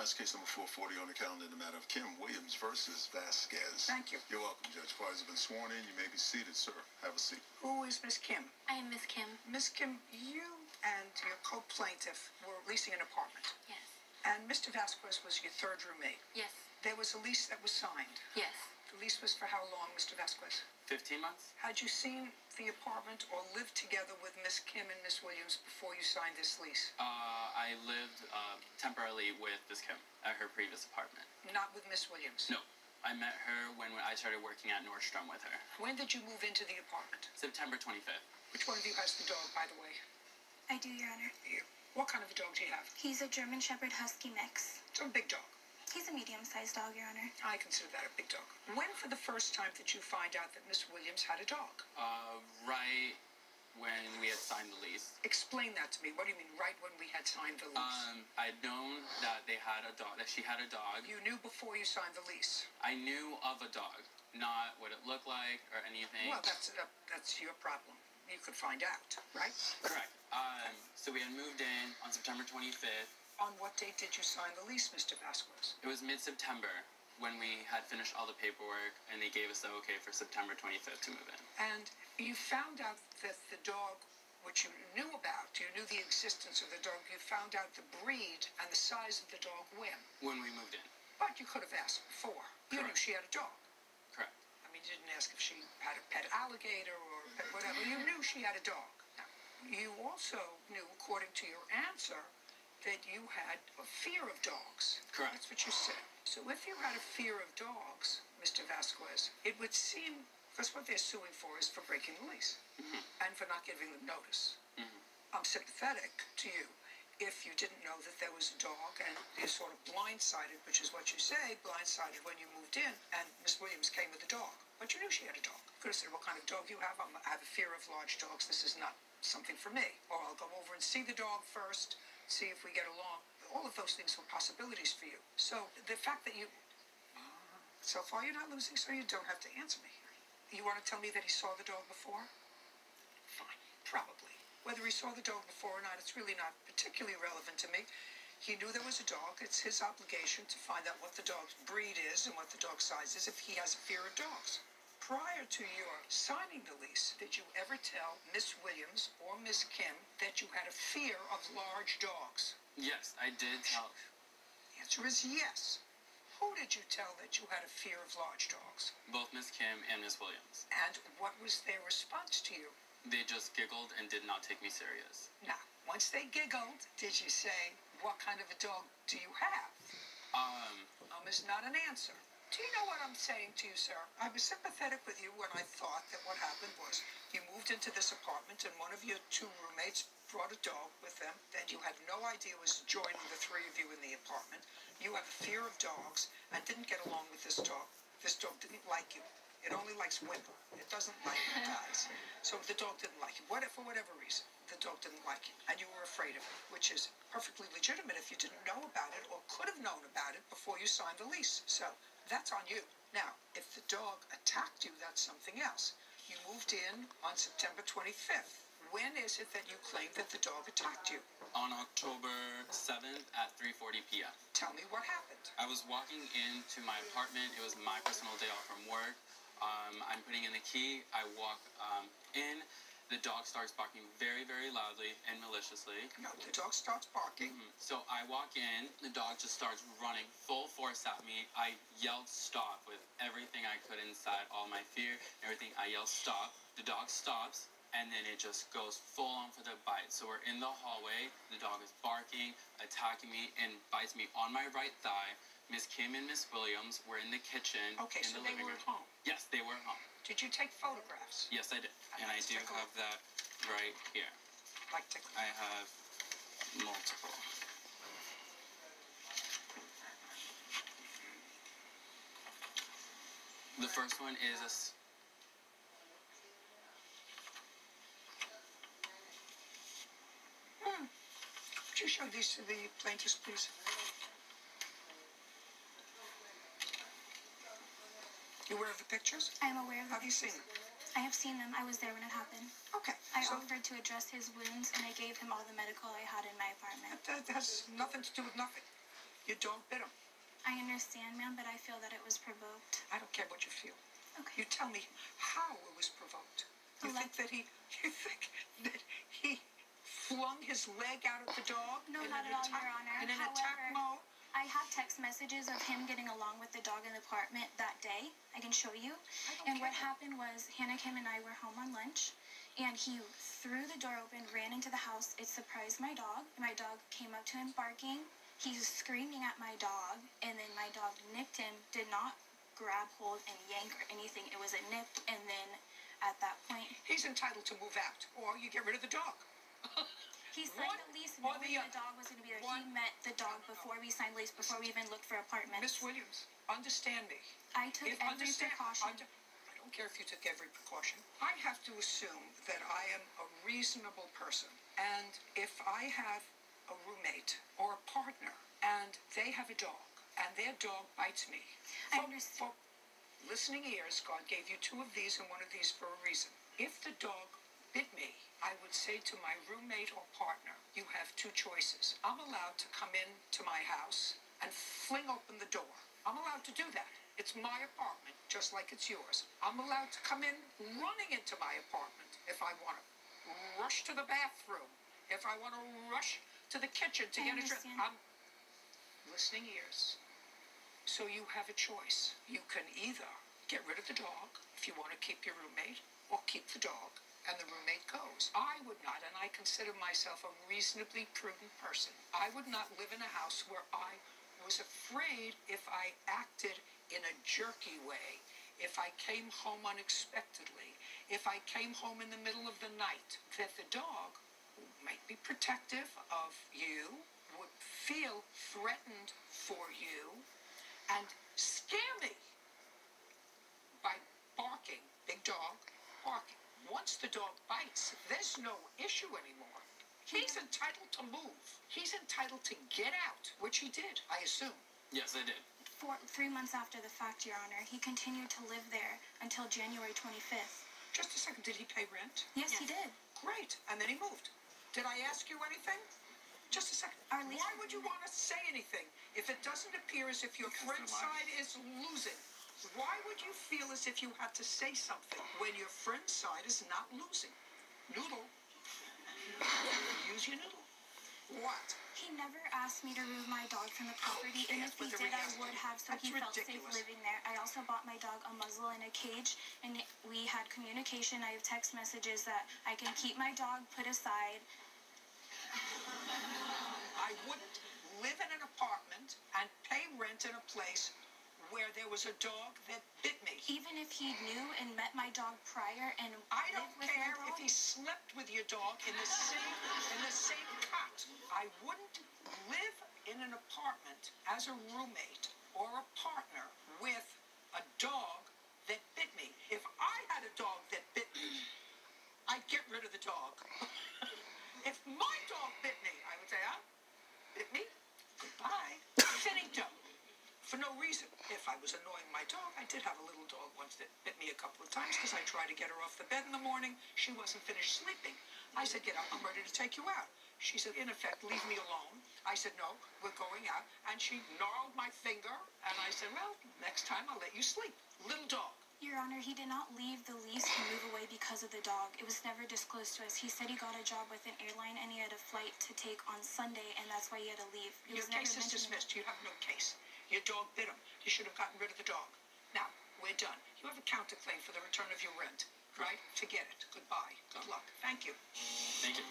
Parents case number 440 on the calendar in the matter of Kim Williams versus Vasquez. Thank you. You're welcome, Judge. Parties have been sworn in. You may be seated, sir. Have a seat. Who is Miss Kim? I am Miss Kim. Miss Kim, you and your co-plaintiff were leasing an apartment. Yes. And Mr. Vasquez was your third roommate. Yes. There was a lease that was signed. Yes. The lease was for how long, Mr. Vasquez? 15 months. Had you seen the apartment or lived together with Miss Kim and Miss Williams before you signed this lease? I lived temporarily with Miss Kim at her previous apartment. Not with Miss Williams? No. I met her when I started working at Nordstrom with her. When did you move into the apartment? September 25th. Which one of you has the dog, by the way? I do, Your Honor. You. What kind of a dog do you have? He's a German Shepherd Husky mix. It's a big dog. He's a medium-sized dog, Your Honor. I consider that a big dog. When for the first time did you find out that Miss Williams had a dog? Right when we had signed the lease. Explain that to me. What do you mean, right when we had signed the lease? I'd known that they had a dog, that she had a dog. You knew before you signed the lease? I knew of a dog, not what it looked like or anything. Well, that's your problem. You could find out, right? Correct. So we had moved in on September 25th. On what date did you sign the lease, Mr. Vasquez? It was mid-September when we had finished all the paperwork and they gave us the okay for September 25th to move in. And you found out that the dog, which you knew about, you knew the existence of the dog, you found out the breed and the size of the dog when? When we moved in. But you could have asked before. You knew she had a dog. Correct. I mean, you didn't ask if she had a pet alligator or whatever. You knew she had a dog. Now, you also knew, according to your answer, that you had a fear of dogs. Correct. That's what you said. So if you had a fear of dogs, Mr. Vasquez, it would seem, because what they're suing for is for breaking the lease and for not giving them notice. I'm sympathetic to you if you didn't know that there was a dog and you're sort of blindsided, which is what you say, blindsided when you moved in and Miss Williams came with a dog. But you knew she had a dog. Could have said, what kind of dog you have? I have a fear of large dogs. This is not something for me. Or I'll go over and see the dog first, see if we get along. All of those things were possibilities for you. So the fact that you, so far you're not losing, so you don't have to answer me. You want to tell me that he saw the dog before? Fine, probably. Whether he saw the dog before or not, it's really not particularly relevant to me. He knew there was a dog. It's his obligation to find out what the dog's breed is and what the dog's size is if he has a fear of dogs. Prior to your signing the lease, did you ever tell Miss Williams or Miss Kim that you had a fear of large dogs? Yes, I did tell. The answer is yes. Who did you tell that you had a fear of large dogs? Both Miss Kim and Miss Williams. And what was their response to you? They just giggled and did not take me serious. Now, once they giggled, did you say, what kind of a dog do you have? Is not an answer. Do you know what I'm saying to you, sir? I was sympathetic with you when I thought that what happened was you moved into this apartment and one of your two roommates brought a dog with them that you had no idea was joining the three of you in the apartment. You have a fear of dogs and didn't get along with this dog. This dog didn't like you. It only likes women. It doesn't like guys. So the dog didn't like you. For whatever reason, the dog didn't like you. And you were afraid of it, which is perfectly legitimate if you didn't know about it or could have known about it before you signed the lease. So that's on you. Now, if the dog attacked you, that's something else. You moved in on September 25th. When is it that you claim that the dog attacked you? On October 7th at 3:40 p.m. Tell me what happened. I was walking into my apartment. It was my personal day off from work. I'm putting in the key. I walk in. The dog starts barking very, very loudly and maliciously. No, the dog starts barking. So I walk in. The dog just starts running full force at me. I yelled stop with everything I could inside, all my fear, everything. I yell stop. The dog stops. And then it just goes full on for the bite. So we're in the hallway. The dog is barking, attacking me, and bites me on my right thigh. Miss Kim and Miss Williams were in the kitchen. Okay, so they were at home. Yes, they were at home. Did you take photographs? Yes, I did. And I do have that right here. I have multiple. The first one is a... Could you show these to the plaintiffs, please? You aware of the pictures? I am aware of them. Have you seen them? I have seen them. I was there when it happened. Okay. I offered to address his wounds, and I gave him all the medical I had in my apartment. That has nothing to do with nothing. Your dog bit him. I understand, ma'am, but I feel that it was provoked. I don't care what you feel. Okay. You tell me how it was provoked. You think that he flung his leg out at the dog? No, in not an at all, attack, Your Honor. in an attack mode? I have text messages of him getting along with the dog in the apartment that day. I can show you. And what happened was Hannah, Kim, and I were home on lunch, and he threw the door open, ran into the house. It surprised my dog. My dog came up to him barking. He was screaming at my dog, and then my dog nipped him, did not grab hold and yank or anything. It was a nip, and then at that point... He's entitled to move out, or you get rid of the dog. He signed the lease knowing the dog was going to be there. He met the dog before we signed lease, before we even looked for apartments. Miss Williams, understand me. I took every precaution. I don't care if you took every precaution. I have to assume that I am a reasonable person. And if I have a roommate or a partner and they have a dog and their dog bites me, I understand. For listening ears, God gave you two of these and one of these for a reason. If the dog bit me, I would say to my roommate or partner, you have two choices. I'm allowed to come in to my house and fling open the door. I'm allowed to do that. It's my apartment, just like it's yours. I'm allowed to come in running into my apartment if I want to rush to the bathroom, if I want to rush to the kitchen to get a drink. I'm listening ears. So you have a choice. You can either get rid of the dog if you want to keep your roommate, or keep the dog and the roommate goes. I would not, and I consider myself a reasonably prudent person, I would not live in a house where I was afraid if I acted in a jerky way, if I came home unexpectedly, if I came home in the middle of the night, that the dog, who might be protective of you, would feel threatened for you and scare me by barking. Big dog, barking. Once the dog bites, there's no issue anymore. He's entitled to move. He's entitled to get out, which he did, I assume. Yes, I did. 3 months after the fact, Your Honor, he continued to live there until January 25th. Just a second, did he pay rent? Yes, he did. Great, and then he moved. Did I ask you anything? Just a second. Why would you want to say anything if it doesn't appear as if your friend's side is losing? Why would you feel as if you had to say something when your friend's side is not losing? Noodle. Use your noodle. What? He never asked me to remove my dog from the property, and if he did, I would have, so he felt safe living there. I also bought my dog a muzzle and a cage, and we had communication. I have text messages that I can keep my dog put aside. I wouldn't live in an apartment and pay rent in a place where there was a dog that bit me. Even if he knew and met my dog prior and I don't lived with care my if dog. he slept with your dog in the same cot. I wouldn't live in an apartment as a roommate or a partner with a dog that bit me. If I had a dog that bit me, I'd get rid of the dog. If my dog bit me, I would say, bit me? Goodbye. Finito. For no reason. If I was annoying my dog, I did have a little dog once that bit me a couple of times because I tried to get her off the bed in the morning. She wasn't finished sleeping. I said, get up, I'm ready to take you out. She said, in effect, leave me alone. I said, no, we're going out. And she gnarled my finger, and I said, well, next time I'll let you sleep. Little dog. Your Honor, he did not leave the lease and move away because of the dog. It was never disclosed to us. He said he got a job with an airline and he had a flight to take on Sunday, and that's why he had to leave. Your case is dismissed. You have no case. Your dog bit him. You should have gotten rid of the dog. Now, we're done. You have a counterclaim for the return of your rent, right? Forget it. Goodbye. Good luck. Thank you. Thank you.